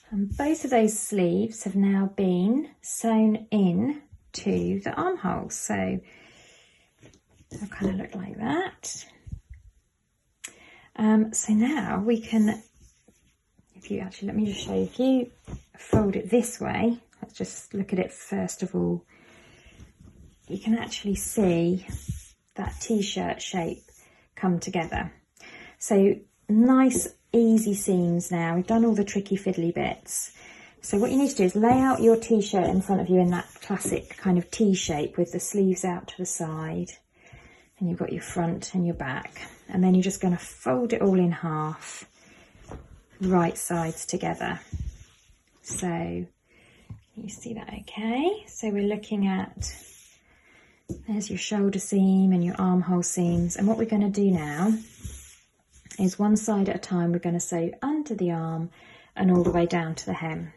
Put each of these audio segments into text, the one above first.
And both of those sleeves have now been sewn in to the armholes. So they'll kind of look like that. So now we can, let me just show you, if you fold it this way, let's just look at it first of all, you can actually see that t-shirt shape come together. So nice easy seams now. We've done all the tricky fiddly bits. So what you need to do is lay out your t-shirt in front of you in that classic kind of T shape with the sleeves out to the side, and you've got your front and your back, and then you're just going to fold it all in half, right sides together. So you see that okay? So we're looking at, there's your shoulder seam and your armhole seams, and what we're going to do now is one side at a time we're going to sew under the arm and all the way down to the hem.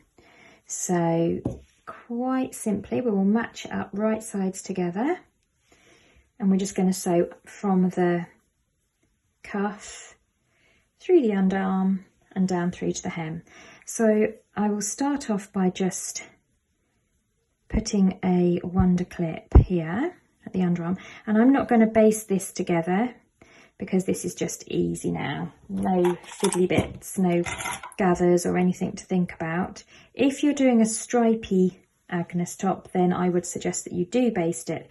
So quite simply we will match it up right sides together, and we're just going to sew from the cuff through the underarm and down through to the hem. So I will start off by just putting a wonder clip here at the underarm, and I'm not going to baste this together because this is just easy now. No fiddly bits, no gathers or anything to think about. If you're doing a stripy Agnes top, then I would suggest that you do baste it,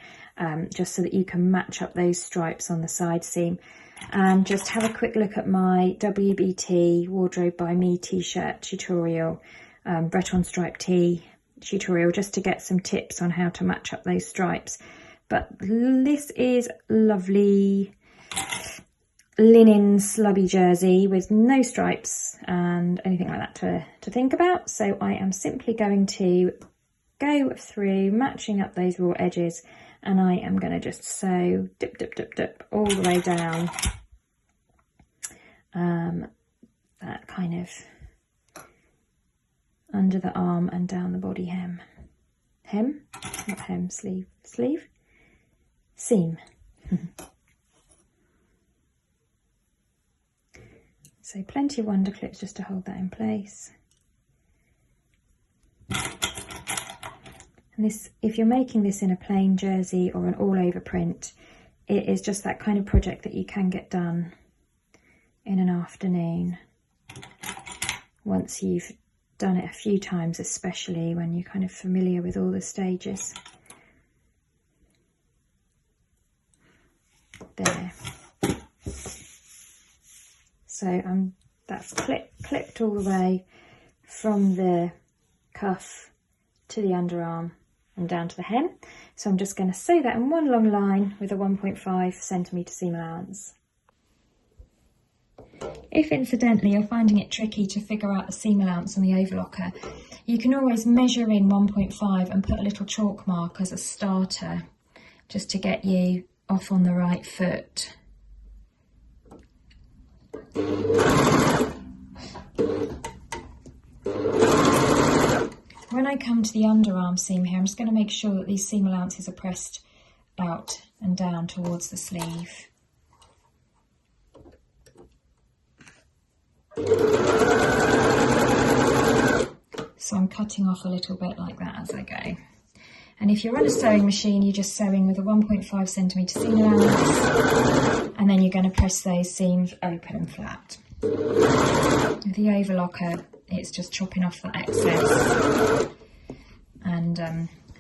just so that you can match up those stripes on the side seam. And just have a quick look at my WBT Wardrobe by Me t-shirt tutorial, Breton Stripe Tee tutorial, just to get some tips on how to match up those stripes. But this is lovely linen slubby jersey with no stripes and anything like that to think about. So I am simply going to go through matching up those raw edges, and I am going to just sew dip, dip, dip, dip all the way down that kind of under the arm and down the body hem, not hem, sleeve, seam. So plenty of wonder clips just to hold that in place. And this, if you're making this in a plain jersey or an all-over print, it is just that kind of project that you can get done in an afternoon once you've done it a few times, especially when you're kind of familiar with all the stages. There. So that's clipped all the way from the cuff to the underarm and down to the hem. So I'm just going to sew that in one long line with a 1.5 centimetre seam allowance. If incidentally you're finding it tricky to figure out the seam allowance on the overlocker, you can always measure in 1.5 and put a little chalk mark as a starter, just to get you off on the right foot. When I come to the underarm seam here, I'm just going to make sure that these seam allowances are pressed out and down towards the sleeve. So I'm cutting off a little bit like that as I go. And if you're on a sewing machine, you're just sewing with a 1.5 centimetre seam allowance, and then you're going to press those seams open and flat. With the overlocker, it's just chopping off the excess and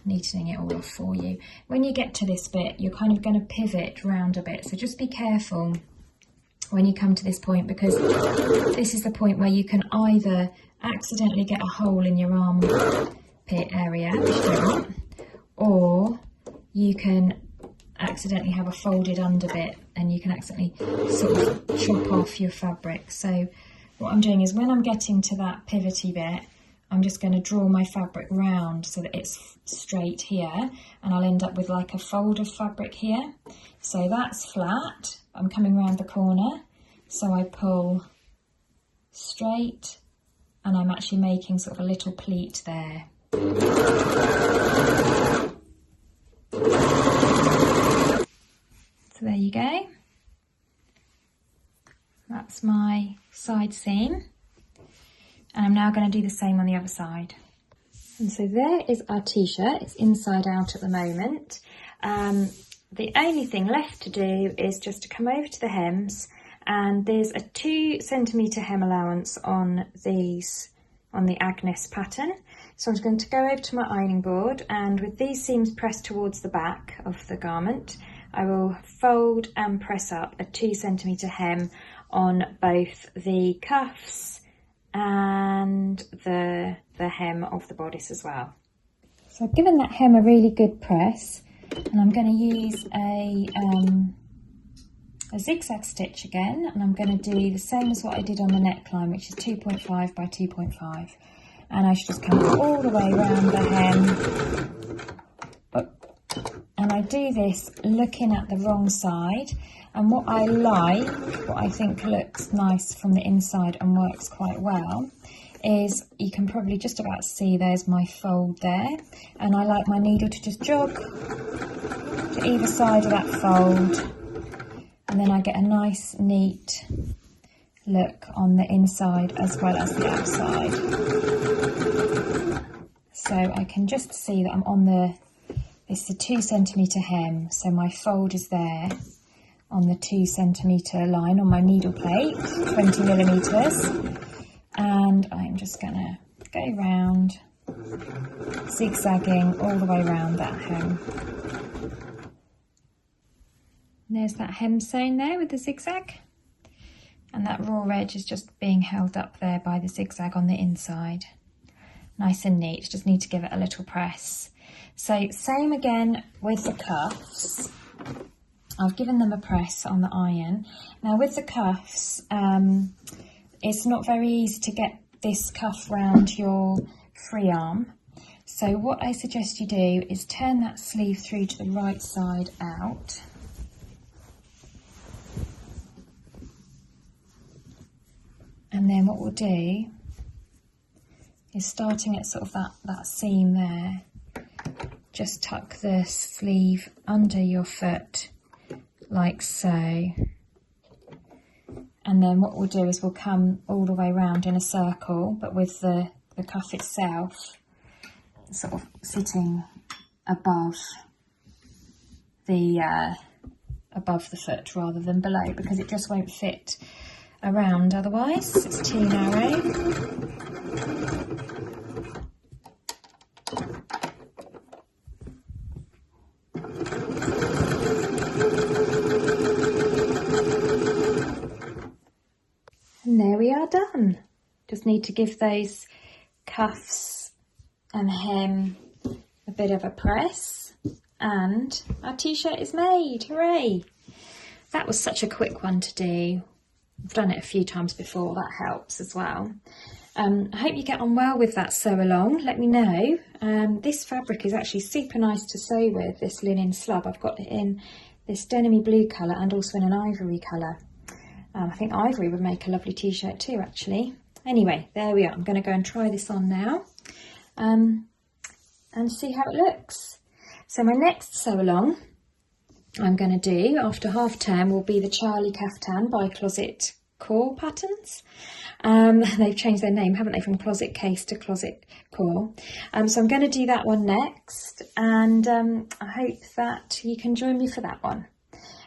neatening it all off for you. When you get to this bit, you're kind of going to pivot round a bit, so just be careful when you come to this point, because this is the point where you can either accidentally get a hole in your armpit area, which you don't want, or you can accidentally have a folded under bit and you can accidentally sort of chop off your fabric. So what I'm doing is, when I'm getting to that pivoty bit, I'm just going to draw my fabric round so that it's straight here, and I'll end up with like a fold of fabric here. So that's flat. I'm coming round the corner, so I pull straight, and I'm actually making sort of a little pleat there. So there you go. That's my side seam. And I'm now going to do the same on the other side. And so there is our t-shirt. It's inside out at the moment. The only thing left to do is just to come over to the hems, and there's a 2 centimetre hem allowance on these, on the Agnes pattern. So I'm just going to go over to my ironing board, and with these seams pressed towards the back of the garment, I will fold and press up a 2 centimetre hem on both the cuffs and the hem of the bodice as well. So I've given that hem a really good press, and I'm going to use a zigzag stitch again, and I'm going to do the same as what I did on the neckline, which is 2.5 by 2.5, and I should just come all the way around the hem. And I do this looking at the wrong side, and what I like, what I think looks nice from the inside and works quite well, is you can probably just about see there's my fold there, and I like my needle to just jog to either side of that fold, and then I get a nice neat look on the inside as well as the outside. So I can just see that I'm on it's a 2 centimetre hem, so my fold is there on the 2 centimetre line on my needle plate, 20 millimetres, and I'm just going to go round, zigzagging all the way around that hem. And there's that hem sewn there with the zigzag, and that raw edge is just being held up there by the zigzag on the inside. Nice and neat, just need to give it a little press. So same again with the cuffs. I've given them a press on the iron. Now with the cuffs, it's not very easy to get this cuff round your free arm. So what I suggest you do is turn that sleeve through to the right side out. And then what we'll do is, starting at sort of that seam there, just tuck the sleeve under your foot like so, and then what we'll do is we'll come all the way around in a circle, but with the cuff itself sort of sitting above the foot rather than below, because it just won't fit around otherwise, it's too narrow. And there we are done. Just need to give those cuffs and hem a bit of a press, and our t-shirt is made. Hooray! That was such a quick one to do. I've done it a few times before, that helps as well. I hope you get on well with that sew along. Let me know. This fabric is actually super nice to sew with, this linen slub. I've got it in this denim-y blue colour and also in an ivory colour. I think ivory would make a lovely t-shirt too, actually. Anyway, there we are. I'm going to go and try this on now and see how it looks. So my next sew along I'm going to do after half term will be the Charlie Caftan by Closet Core Patterns. They've changed their name, haven't they, from Closet Case to Closet Core. So I'm going to do that one next, and I hope that you can join me for that one.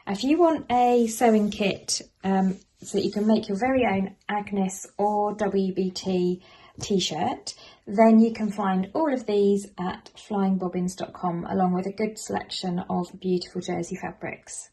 If you want a sewing kit so that you can make your very own Agnes or WBT t-shirt, then you can find all of these at flyingbobbins.com, along with a good selection of beautiful jersey fabrics.